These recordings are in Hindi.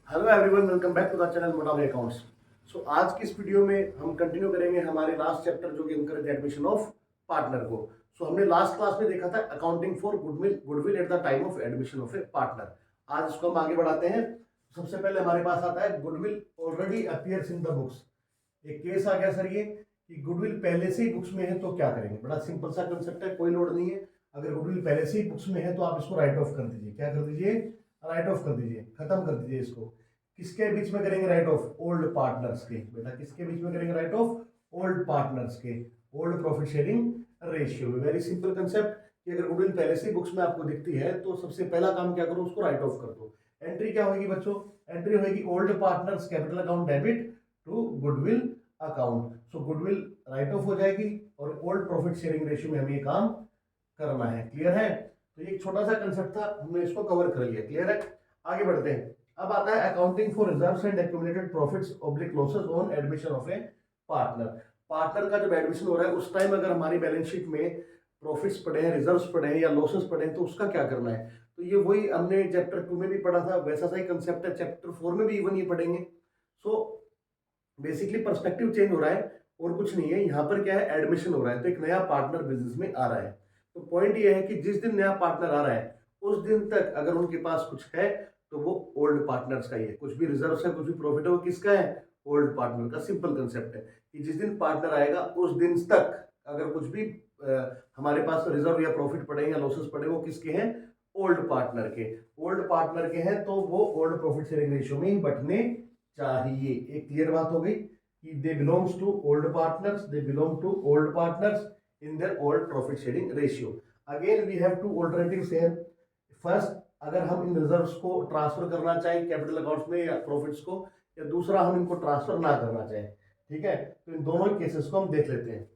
Hello everyone, welcome back to the channel मोटावे अकाउंट्स। सो आज की इस वीडियो में हम कंटिन्यू करेंगे हमारे लास्ट चैप्टर जो कि इनकरेज एडमिशन ऑफ पार्टनर को। हमने लास्ट क्लास में देखा था accounting for goodwill goodwill at the time of admission of A partner. आज इसको हम आगे बढ़ाते हैं। सबसे पहले हमारे पास आता है goodwill already appears in the books. एक केस आ गया सर ये कि गुडविल पहले से ही बुक्स में है तो क्या करेंगे। बड़ा सिंपल सा कंसेप्ट है, कोई लोड नहीं है। अगर गुडविल पहले से ही बुक्स में है तो आप इसको राइट ऑफ कर दीजिए। क्या कर दीजिए? राइट ऑफ कर दीजिए, खत्म कर दीजिए इसको। किसके बीच में करेंगे राइट ऑफ? ओल्ड पार्टनर्स के। बेटा किसके बीच में करेंगे राइट ऑफ? ओल्ड पार्टनर्स के, old profit sharing ratio. Very simple concept कि अगर गुडविल पहले से बुक्स में आपको दिखती है तो सबसे पहला काम क्या करो, उसको राइट ऑफ कर दो। एंट्री क्या होगी बच्चों? एंट्री होगी old partners capital account debit to goodwill account. So goodwill write off हो जाएगी और ओल्ड प्रॉफिट शेयरिंग रेशियो में हमें ये काम करना है। क्लियर है? तो ये एक छोटा सा कंसेप्ट था, हमने इसको कवर कर लिया। क्लियर है? आगे बढ़ते हैं। अब आता है accounting for reserves and accumulated profits oblique losses on admission of A partner. Partner का जब एडमिशन हो रहा है उस टाइम अगर हमारी बैलेंस शीट में प्रॉफिट्स पड़े हैं, रिजर्व्स पड़े हैं या लॉसेस पड़े हैं तो उसका क्या करना है। तो ये वही हमने चैप्टर 2 में भी पढ़ा था, वैसा सा ही कंसेप्ट है। चैप्टर 4 में भी इवन ये पढ़ेंगे। सो बेसिकली पर्सपेक्टिव चेंज हो रहा है और कुछ नहीं है। यहाँ पर क्या है, एडमिशन हो रहा है तो एक नया पार्टनर बिजनेस में आ रहा है। तो पॉइंट ये है कि जिस दिन नया पार्टनर आ रहा है उस दिन तक अगर उनके पास कुछ है तो वो ओल्ड पार्टनर्स का ही है। कुछ भी रिजर्व है, कुछ भी प्रॉफिट है, वो किसका है? ओल्ड पार्टनर का। सिंपल कंसेप्ट है कि जिस दिन पार्टनर आएगा उस दिन तक अगर कुछ भी हमारे पास रिजर्व या प्रॉफिट पड़े या लॉसेस पड़े वो किसके हैं? ओल्ड पार्टनर के। ओल्ड पार्टनर के हैं तो वो ओल्ड प्रॉफिट शेयरिंग रेशियो में ही बंटने चाहिए। एक क्लियर बात हो गई कि they belongs to old partners, they belong to old partners in their old profit sharing ratio. Again we have two alternatives here. First, अगर हम इन रिजर्व्स को ट्रांसफर करना चाहें कैपिटल अकाउंट्स में या प्रॉफिट्स को, या दूसरा हम इनको ट्रांसफर ना करना चाहें। ठीक है, तो इन दोनों केसेस को हम देख लेते हैं।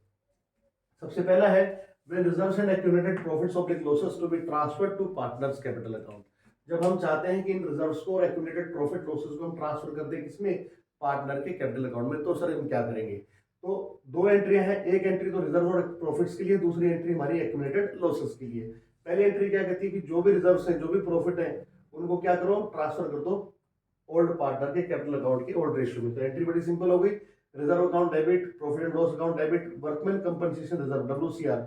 सबसे पहला है when reserves and accumulated profits of losses to be transferred to partners capital account। जब हम चाहते हैं कि इन रिजर्व्स को और accumulated profit losses को हम ट्रांसफर कर दें किसमें? पार्टनर के कैपिटल अकाउंट में। तो सर हम क्या करेंगे? तो दो एंट्रियां हैं। एक एंट्री तो रिजर्व और प्रॉफिट्स के लिए, दूसरी एंट्री हमारी एक्यूमुलेटेड लॉसेस के लिए। पहली एंट्री क्या कहती है कि जो भी रिजर्व्स हैं, जो भी प्रॉफिट है, उनको क्या करो, ट्रांसफर कर दो ओल्ड पार्टनर के कैपिटल अकाउंट की ओल्ड रेशियो में। तो एंट्री बड़ी सिंपल हो गई। Reserve account debit, profit and loss account debit, workman compensation reserve WCR।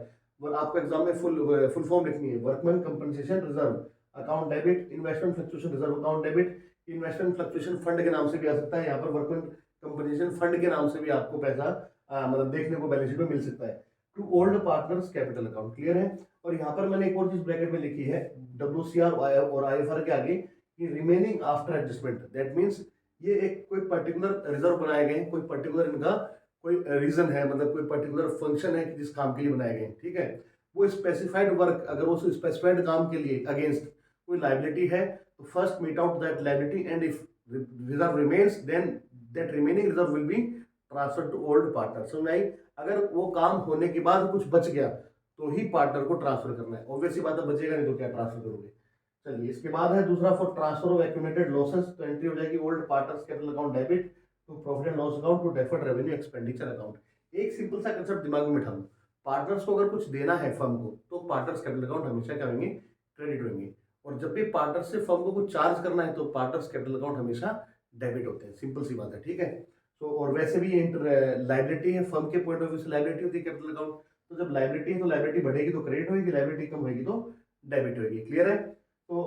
आपको एग्जाम में फुल फॉर्म लिखनी है। Workman compensation reserve account debit, investment fluctuation reserve account debit. Investment fluctuation fund के नाम से भी आ सकता है। यहाँ पर वर्कमैन कंपनसेशन फंड के नाम से भी आपको पैसा मतलब देखने को बैलेंस शीट में मिल सकता है। To old partners capital account. Clear है? और यहाँ पर मैंने एक और चीज ब्रैकेट में लिखी है, WCR और IFR के आगे कि remaining after adjustment. That means ये एक कोई पर्टिकुलर रिजर्व बनाए गए हैं, कोई पर्टिकुलर इनका कोई रीजन है, मतलब कोई पर्टिकुलर फंक्शन है कि जिस काम के लिए बनाए गए हैं। ठीक है, वो स्पेसिफाइड वर्क, अगर उस स्पेसिफाइड काम के लिए अगेंस्ट कोई लाइबिलिटी है तो first meet out that liability and if reserve remains then that remaining reserve will be transfer to old partner. समझ आई? अगर वो काम होने के बाद कुछ बच गया तो ही पार्टनर को ट्रांसफर करना है। ऑब्वियसली बात है, बचेगा नहीं तो क्या ट्रांसफर करोगे। चलिए, इसके बाद है दूसरा, for transfer of accumulated losses. तो एंट्री हो जाएगी old partners capital account debit to profit and loss account to deferred revenue expenditure account. एक सिंपल सा कंसेप्ट दिमाग में बिठा लो। पार्टनर्स को अगर कुछ देना है फर्म को तो पार्टनर्स कैपिटल अकाउंट हमेशा क्या होंगे? क्रेडिट होंगे। और जब भी पार्टनर्स से फर्म को कुछ चार्ज करना है तो पार्टनर्स कैपिटल अकाउंट हमेशा डेबिट होते हैं। सिंपल सी बात है। ठीक है, तो और वैसे भी लाइबिलिटी है, फर्म के पॉइंट ऑफ व्यू से लाइबिलिटी होती है कैपिटल अकाउंट। तो जब लाइबिलिटी है तो लाइबिलिटी बढ़ेगी तो क्रेडिट होगी, लाइबिलिटी कम होगी तो डेबिट होगी। क्लियर है? तो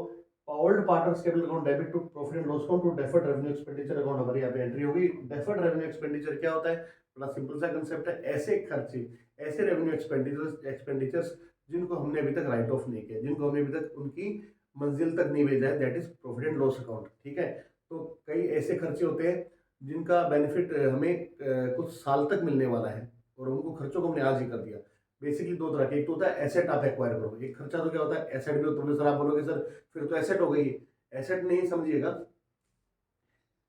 old partners capital account debit to profit and loss account to deferred revenue expenditure account. हमारी यहाँ पे एंट्री होगी। डेफर्ड रेवेन्यू एक्सपेंडिचर क्या होता है? बड़ा सिंपल सा कंसेप्ट है। ऐसे खर्चे, ऐसे रेवेन्यू एक्सपेंडिचर्स जिनको हमने अभी तक राइट ऑफ नहीं किया, जिनको हमने अभी तक उनकी मंजिल तक नहीं भेजा है, that is profit and loss account. ठीक है, तो कई ऐसे खर्चे होते हैं जिनका बेनिफिट हमें कुछ साल तक मिलने वाला है और उनको खर्चों को हमने आज ही कर दिया। बेसिकली दो तरह के, एक तो होता है एसेट आप एक्वायर करो। एक खर्चा तो क्या होता है? एसेट भी होता है। सर आप बोलोगे सर फिर तो एसेट हो गई। एसेट नहीं समझिएगा,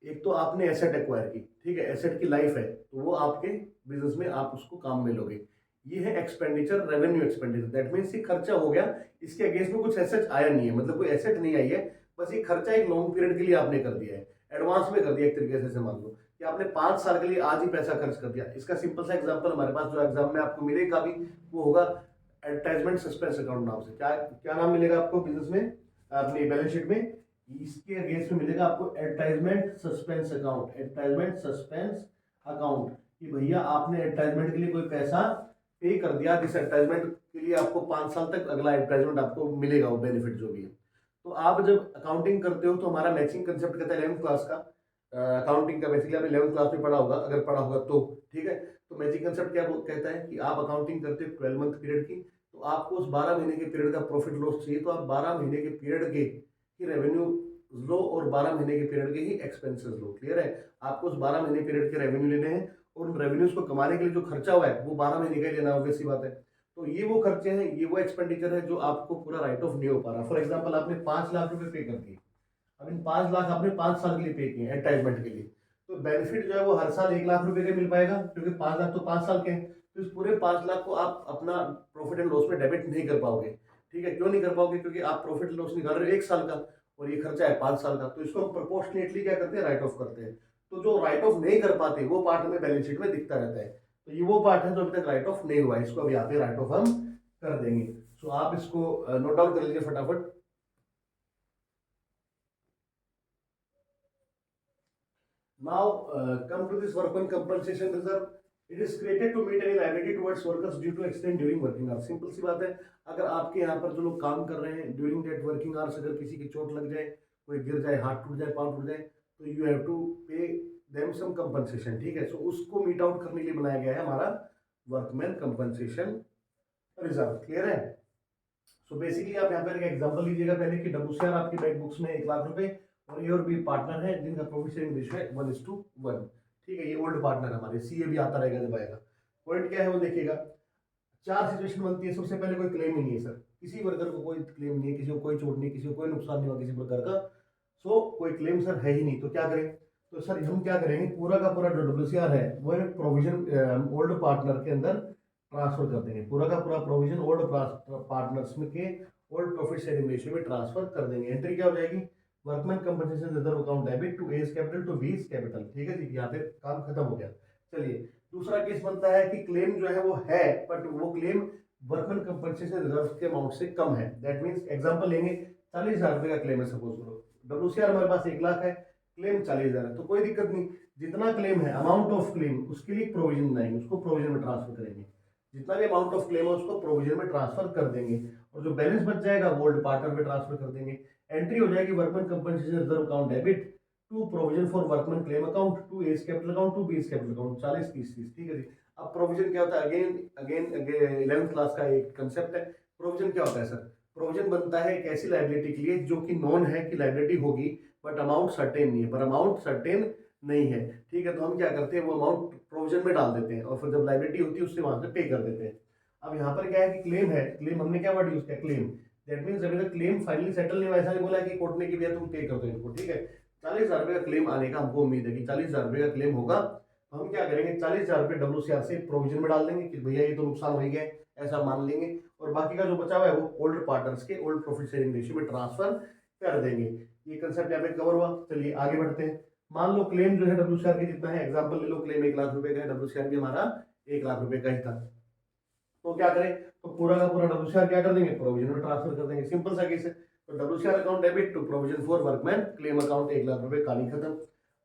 एक तो आपने एसेट एक्वायर की, ठीक है, एसेट की लाइफ है तो वो आपके बिजनेस में आप उसको काम में लोगे। ये है expenditure, revenue expenditure. That means ये खर्चा हो गया, इसके अगेंस्ट में कुछ एसेट आया नहीं है, मतलब कोई एसेट नहीं आई है, बस ये खर्चा एक लॉन्ग पीरियड के लिए आपने कर दिया है, एडवांस में कर दिया एक तरीके से मान लो कि आपने 5 साल के लिए आज ही पैसा खर्च कर दिया। इसका सिंपल सा एग्जांपल हमारे पास जो एग्जाम में आपको मिलेगा भी वो होगा एडवर्टाइजमेंट सस्पेंस अकाउंट नाम से। क्या क्या नाम मिलेगा आपको बिजनेस में, अपनी बैलेंस शीट में? इसके अगेंस्ट में मिलेगा आपको advertisement suspense account, advertisement suspense account, कि भैया आपने एडवर्टाइजमेंट के लिए कोई पैसा पे कर दिया, जिस एडवर्टाइजमेंट के लिए आपको 5 साल तक अगला एडवर्टाइजमेंट आपको मिलेगा, वो बेनिफिट जो भी है। तो आप जब अकाउंटिंग करते हो तो हमारा मैचिंग कंसेप्ट कहता है 11th क्लास का, अकाउंटिंग का बेसिकली आपने 11th क्लास में पढ़ा होगा, अगर पढ़ा होगा तो ठीक है। तो मैचिंग कंसेप्ट क्या कहता है कि आप अकाउंटिंग करते हो 12 मंथ पीरियड की, तो आपको उस 12 महीने के पीरियड का प्रॉफिट लॉस चाहिए, तो आप 12 महीने के पीरियड के ही रेवेन्यू लो और 12 महीने के पीरियड के ही एक्सपेंसेस लो। क्लियर है? आपको उस 12 महीने पीरियड के रेवेन्यू लेने हैं और उन रेवेन्यूज को कमाने के लिए जो खर्चा हुआ है वो 12 महीने का ही लेना, ऑब्वियस सी बात है। तो ये वो खर्चे हैं, ये वो एक्सपेंडिचर है जो आपको पूरा राइट ऑफ नहीं हो पा रहा। फॉर एग्जाम्पल आपने 5 लाख रुपए पे कर दिए, अब इन 5 लाख आपने 5 साल के लिए पे किए एडवर्टाइजमेंट के लिए, तो बेनिफिट जो है वो हर साल 1 लाख रुपए का मिल पाएगा, क्योंकि 5 लाख तो 5 साल के हैं। तो इस पूरे 5 लाख को आप अपना प्रॉफिट एंड लॉस में डेबिट नहीं कर पाओगे। ठीक है, क्यों नहीं कर पाओगे? क्योंकि आप प्रॉफिट लॉस निकाल रहे हो 1 साल का और ये खर्चा है 5 साल का, तो इसको हम प्रोपोर्शनेटली क्या करते हैं, राइट ऑफ करते हैं। तो जो राइट ऑफ नहीं कर पाते वो पार्ट हमें बैलेंस शीट में दिखता रहता है, तो ये वो पार्ट है जो अभी तक राइट ऑफ नहीं हुआ है, इसको अभी यहाँ पे राइट ऑफ हम कर देंगे। सो आप इसको नोट डाउन कर लीजिए फटाफट। Now, come to this workman compensation reserve. It is created to meet any liability towards workers due to accident during working hours. Simple सी बात है, अगर आपके यहाँ पर जो लोग काम कर रहे हैं ड्यूरिंग दैट वर्किंग आवर्स, अगर किसी की चोट लग जाए, कोई गिर जाए, हाथ टूट जाए, पाँव टूट जाए, तो you have to pay them some compensation. ठीक है, सो उसको मीट आउट करने के लिए बनाया गया है हमारा वर्कमैन कंपनसेशन रिजर्व। क्लियर है? सो बेसिकली आप यहाँ पर एक एग्जांपल लीजिएगा पहले कि डब्ल्यूसीआर आपकी बैंक बुक्स में 1 लाख रुपए और ए और बी पार्टनर है जिनका प्रॉफिट शेयरिंग रेशियो है 1:1। ठीक है, ये ओल्ड पार्टनर हमारे, सीए भी आता रहेगा जब आएगा। पॉइंट क्या है वो देखिएगा, 4 सिचुएशन बनती है। सबसे पहले कोई क्लेम ही नहीं है सर, किसी वर्कर को कोई क्लेम नहीं है, किसी को कोई चोट नहीं, किसी को कोई नुकसान नहीं हुआ किसी प्रकार का, सो कोई क्लेम सर है ही नहीं, तो क्या करें? तो सर हम क्या करेंगे, पूरा का पूरा जो डब्ल्यूसीआर है वो प्रोविजन ओल्ड पार्टनर के अंदर ट्रांसफर कर देंगे, पूरा का पूरा प्रोविजन ओल्ड पार्टनर्स में के ओल्ड प्रॉफिट शेयरिंग रेशियो में ट्रांसफर कर देंगे। एंट्री क्या हो जाएगी, workman compensation reserve account debit to A's capital to B's capital. ठीक है जी, यहाँ पे काम खत्म हो गया। चलिए, दूसरा केस बनता है कि क्लेम जो है वो है, बट वो क्लेम वर्कमैन कंपनसेशन रिजर्व के अमाउंट से कम है। दैट मीन्स एग्जांपल लेंगे, 40,000 रुपए का क्लेम है, सपोज करो डब्ल्यूसीआर हमारे पास 1 लाख है, क्लेम 40,000 है, तो कोई दिक्कत नहीं, जितना क्लेम है अमाउंट ऑफ क्लेम उसके लिए प्रोविजन बनाएंगे, उसको प्रोविजन में ट्रांसफर करेंगे, जितना भी अमाउंट ऑफ क्लेम है उसको प्रोविजन में ट्रांसफर कर देंगे और जो बैलेंस बच जाएगा वो ओल्ड पार्टनर में ट्रांसफर कर देंगे। एंट्री हो जाएगी workman compensation reserve account debit to provision for workman claim account to A's capital account to B's capital account, 40 30 30। ठीक है जी। अब प्रोविजन क्या होता है, अगेन अगेन 11th क्लास का एक कंसेप्ट है। प्रोविजन क्या होता है सर, प्रोविजन बनता है एक ऐसी लाइबिलिटी के लिए जो कि नॉन है कि लाइबिलिटी होगी, बट अमाउंट सर्टेन नहीं है, पर अमाउंट सर्टेन नहीं है। ठीक है, तो हम क्या करते हैं, वो अमाउंट प्रोविजन में डाल देते हैं और फिर जब लाइबिलिटी होती है उससे वहां से पे कर देते हैं। अब यहाँ पर क्या है कि क्लेम है, क्लेम हमने क्या वर्ड यूज किया, क्लेम। दैट मीन्स अभी तक क्लेम फाइनली सेटल नहीं हुआ, ऐसा नहीं बोला कि कोर्ट ने कि भैया तुम पे कर दो इनको। ठीक है, 40,000 रुपए का क्लेम आने का हमको उम्मीद है कि 40,000 रुपए का क्लेम होगा, तो हम क्या करेंगे, 40,000 रुपए डब्ल्यूसीआर से प्रोविजन में डाल देंगे कि भैया ये तो नुकसान हो ही गया, ऐसा मान लेंगे, और बाकी का जो बचा हुआ है वो ओल्ड पार्टनर्स के ओल्ड प्रॉफिट शेयरिंग रेशियो में ट्रांसफर कर देंगे। ये कंसेप्ट यहाँ पे कवर हुआ। चलिए आगे बढ़ते हैं। मान लो क्लेम जो है डब्ल्यूसीआर के जितना है, एग्जांपल ले लो, क्लेम 1 लाख रुपए का है, डब्ल्यूसीआर भी हमारा 1 लाख रुपए का ही था, तो क्या करें, तो पूरा का पूरा डब्ल्यूसीआर क्या कर देंगे, प्रोविजन में ट्रांसफर कर देंगे। सिंपल सा केस है। तो WCR account debit to provision for workman claim account 1 lakh रुपए, कहानी खत्म।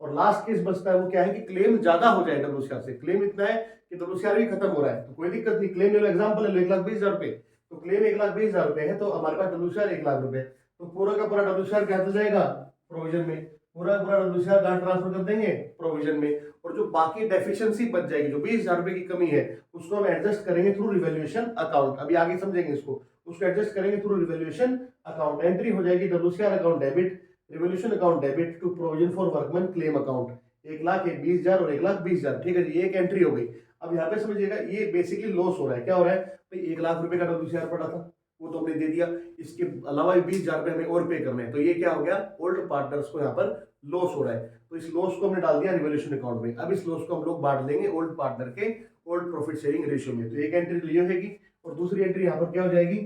और लास्ट केस बचता है वो क्या है कि क्लेम ज्यादा हो जाए डब्ल्यूसीआर से, क्लेम इतना है कि डब्ल्यूसीआर भी खत्म हो रहा है, तो कोई दिक्कत नहीं, क्लेम ले लो, एग्जाम्पल ले लो 1,20,000 रुपए, तो क्लेम 1,20,000 रुपए है, तो हमारे पास डब्ल्यूसीआर 1 लाख रुपए, तो पूरा का पूरा डब्ल्यूसीआर क्या चल जाएगा, प्रोविजन में, पूरा पूरा डब्ल्यूसीआर कहाँ ट्रांसफर कर देंगे, प्रोविजन में। और जो बाकी डेफिशिएंसी बच जाएगी, जो 20,000 रुपए की कमी है, उसको हम एडजस्ट करेंगे थ्रू रिवैल्यूएशन अकाउंट, अभी आगे समझेंगे इसको, उसको एडजस्ट करेंगे थ्रू रिवैल्यूएशन अकाउंट। एंट्री हो जाएगी WCR account debit revaluation account debit to provision for workman claim account, 1,20,000 और 1,20,000। ठीक है जी, एक एंट्री हो गई। अब यहाँ पे समझिएगा ये बेसिकली लॉस हो रहा है, क्या हो रहा है भाई, 1 लाख रुपए का डब्ल्यूसीआर पड़ा था वो तो हमने दे दिया, इसके अलावा 20,000 रुपए हमें और पे करने हैं, तो ये क्या हो गया, ओल्ड पार्टनर्स को यहाँ पर लॉस हो रहा है, तो इस लॉस को हमने डाल दिया रिवोल्यूशन अकाउंट में। अब इस लॉस को हम लोग बांट देंगे ओल्ड पार्टनर के ओल्ड प्रॉफिट शेयरिंग रेशियो में, तो एक एंट्री तो ये होगी और दूसरी एंट्री यहाँ पर क्या हो जाएगी,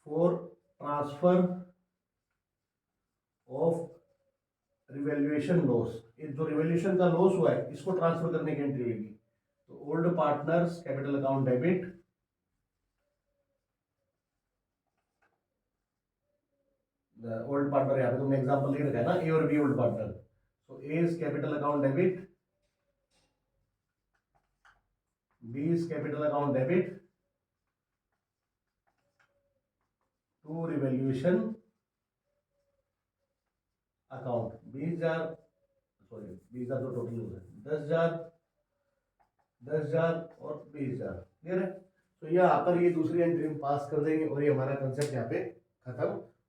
for transfer of revaluation loss, जो रिवैल्यूएशन का लॉस हुआ है इसको ट्रांसफर करने की एंट्री होगी, तो old partners capital account debit old partner, यहाँ पे तुमने एग्जांपल लिख रखा है ना, ए और B old partner. So A is capital account debit, B is capital account debit to revaluation account. 20,000, sorry 20,000 तो टोटल हो गया, 10,000, 10,000 और 20,000, क्लियर है। तो यहाँ पर ये दूसरी एंट्री हम पास कर देंगे और ये हमारा कंसेप्ट यहाँ पे खत्म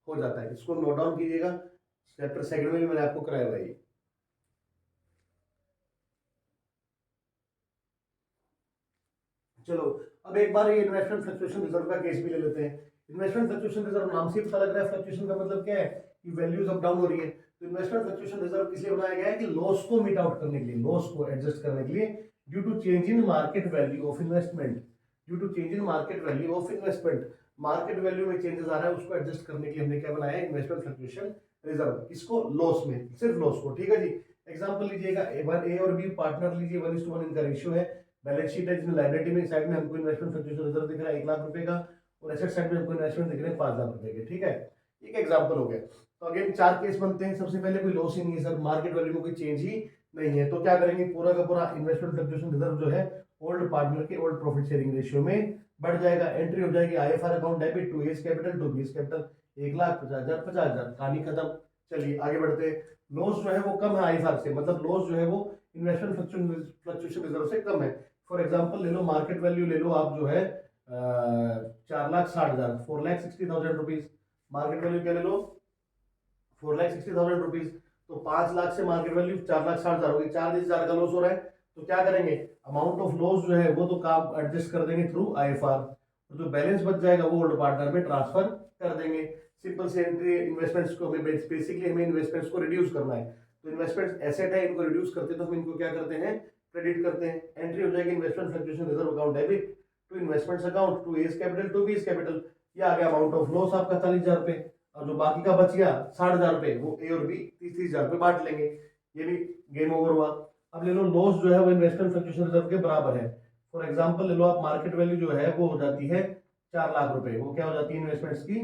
हो जाता है। इसको नोट डाउन कीजिएगा, चैप्टर सेकंड में भी मैंने आपको कराया हुआ है। चलो अब एक बार ये इन्वेस्टमेंट फ्लक्चुएशन रिजर्व का केस भी ले लेते हैं। इन्वेस्टमेंट फ्लक्चुएशन रिजर्व नाम से पता लग रहा है, फ्लक्चुएशन का मतलब क्या है कि वैल्यूज अप डाउन हो रही है। तो इन्वेस्टमेंट फ्लक्चुएशन रिजर्व किस लिए बनाया गया है कि लॉस को मीट आउट करने के लिए, लॉस को एडजस्ट करने के लिए, due to change in market value of investment, due to change in market value of investment, market value में चेंजेस आ रहा है उसको एडजस्ट करने के लिए हमने क्या बनाया है, इन्वेस्टमेंट फ्लक्चुएशन रिजर्व। इसको लॉस में, सिर्फ लॉस को, ठीक है जी। एग्जांपल लीजिएगा, ए और बी पार्टनर लीजिए, 1:1 इनका रेशियो है। बैलेंस शीट है जिसमें लायबिलिटी में साइड में हमको इन्वेस्टमेंट फ्लक्चुएशन रिजर्व दिख रहा है 1 लाख रुपए का, और एसेट साइड में हमको इन्वेस्टमेंट दिख रहे हैं 5 लाख रुपए के, ठीक है। एक एग्जांपल हो गया। तो अगेन 4 केस बनते हैं। सबसे पहले कोई लॉस ही नहीं है सर, मार्केट वैल्यू में कोई चेंज ही नहीं है, तो क्या करेंगे, पूरा का पूरा इन्वेस्टमेंट फ्लक्चुएशन रिजर्व जो है ओल्ड पार्टनर के ओल्ड प्रॉफिट शेयरिंग रेशियो में बढ़ जाएगा। एंट्री हो जाएगी IFR account debit to A's capital to B's capital, 1,50,000 50,000, कहानी खत्म। चलिए आगे बढ़ते हैं। लॉस जो है वो कम है आईएफआर से, मतलब लॉस जो है वो इन्वेस्टमेंट फ्लक्चुएशन रिजर्व से कम है। फॉर एग्जांपल ले लो, मार्केट वैल्यू ले लो आप जो है 4,60,000, 4,60,000 रुपीज मार्केट वैल्यू क्या ले लो, 4,60,000 रुपीज। तो 5 लाख से मार्केट वैल्यू 4,60,000 होगी, 4,20,000 का लॉस हो रहा है। तो क्या करेंगे, अमाउंट ऑफ लॉस जो है वो तो काम एडजस्ट कर देंगे थ्रू आईएफआर, तो जो बैलेंस बच जाएगा वो ओल्ड पार्टनर में ट्रांसफर कर देंगे। सिंपल से एंट्री, इन्वेस्टमेंट्स को हमें बेसिकली हमें इन्वेस्टमेंट्स को रिड्यूस करना है। तो इन्वेस्टमेंट्स एसेट है, इनको रिड्यूस करते हैं तो हम इनको क्या करते हैं, क्रेडिट करते हैं। एंट्री हो जाएगी investment fluctuation reserve account debit to investments account to A's capital to B's capital. ये आ गया अमाउंट ऑफ लॉस आपका 40,000 रुपए, और जो बाकी का बच गया 60,000 रुपए वो ए और बी 30,000 रुपए बांट लेंगे। ये भी गेम ओवर हुआ। अब ले लो लॉस जो है वो इन्वेस्टमेंट फ्लक्चुएशन रिजर्व के बराबर है। फॉर एग्जांपल ले लो आप, मार्केट वैल्यू जो है वो हो जाती है 4 लाख रुपए, वो क्या हो जाती है इन्वेस्टमेंट्स की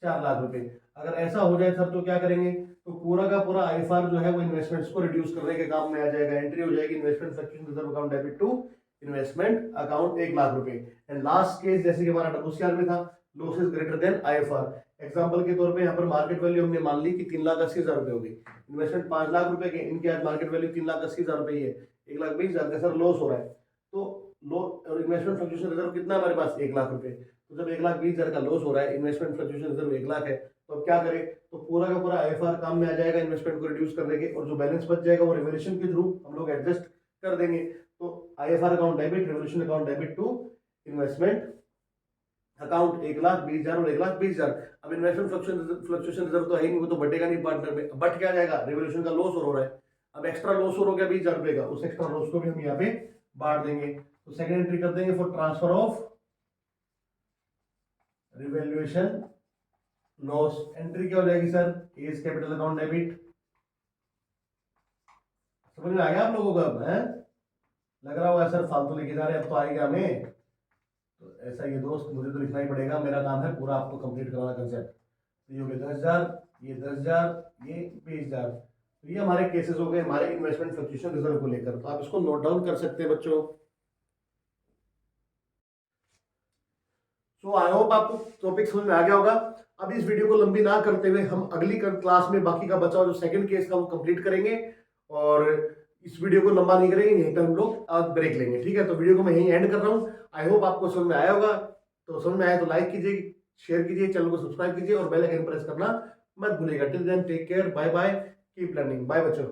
4 लाख रुपए। अगर ऐसा हो जाए सर तो क्या करेंगे, तो पूरा का पूरा आईएफआर जो है वो इन्वेस्टमेंट्स को रिड्यूस करने के काम में आ जाएगा। एंट्री हो जाएगी investment fluctuation reserve account debit to investment account 1 lakh रुपए। एंड लास्ट केस जैसे कि हमारा डब्ल्यूसीआर में था, loss is greater than IFR. Example के तौर पे यहाँ पर मार्केट वैल्यू हमने मान ली कि 3,80,000 रुपए होगी, इन्वेस्टमेंट 5 लाख रुपए के, इनकी आज मार्केट वैल्यू 3,80,000 रुपए है, 1,20,000 का सर लॉस हो रहा है। तो लो और इन्वेस्टमेंट फ्लक्चुएशन रिजर्व कितना हमारे पास, 1 लाख रुपए। तो जब 1,20,000 का लॉस हो रहा है, इन्वेस्टमेंट फ्लक्चुएशन रिजर्व 1 लाख है, तो अब क्या करें, तो पूरा का पूरा आईएफआर काम में आ जाएगा इन्वेस्टमेंट को रिड्यूस करने के, और जो बैलेंस बच जाएगा वो रिवोल्यूशन के थ्रू हम लोग एडजस्ट कर देंगे। तो IFR account debit, revaluation account debit to investment account 1,20,000 और 1,20,000। अब इन्वेस्टमेंट फ्लक्चुएशन रिजर्व तो है ही नहीं, वो तो बटेगा नहीं पार्टनर में, बट क्या जाएगा, रिवोल्यूशन का लॉस हो रहा है। अब एक्स्ट्रा लॉस हो गया 20,000 रुपए का, उस एक्स्ट्रा लॉस को भी हम यहाँ पे बांट देंगे। तो सेकंड एंट्री कर देंगे for transfer of revaluation loss. Entry क्या हो जाएगी sir, A's capital account debit. समझ में आ गया आप लोगों को अब है, लग रहा होगा सर फालतू लेके जा रहे हैं, अब तो आएगा हमें। तो ऐसा ये दोस्त, मुझे तो लिखना ही पड़ेगा, मेरा काम है पूरा आपको कंप्लीट कराना कंसेप्ट। तो ये हो गया 10,000, ये 10,000, ये 20,000। तो ये हमारे केसेस हो गए हमारे इन्वेस्टमेंट फ्लक्चुएशन रिजर्व को लेकर। तो आप इसको नोट डाउन कर सकते हैं बच्चों। सो आई होप आपको टॉपिक समझ में आ गया होगा। अब इस वीडियो को लंबी ना करते हुए हम अगली क्लास में बाकी का बचा जो सेकंड केस का वो कंप्लीट करेंगे, और इस वीडियो को लंबा नहीं करेंगे, यहीं पर हम लोग आज ब्रेक लेंगे, ठीक है। तो वीडियो को मैं यहीं एंड कर रहा हूँ। आई होप आपको समझ में आया होगा। तो समझ में आया तो लाइक कीजिए, शेयर कीजिए, चैनल को सब्सक्राइब कीजिए और बेल आइकन प्रेस करना मत भूलिएगा। Till then take care, bye bye, keep learning, bye बच्चों।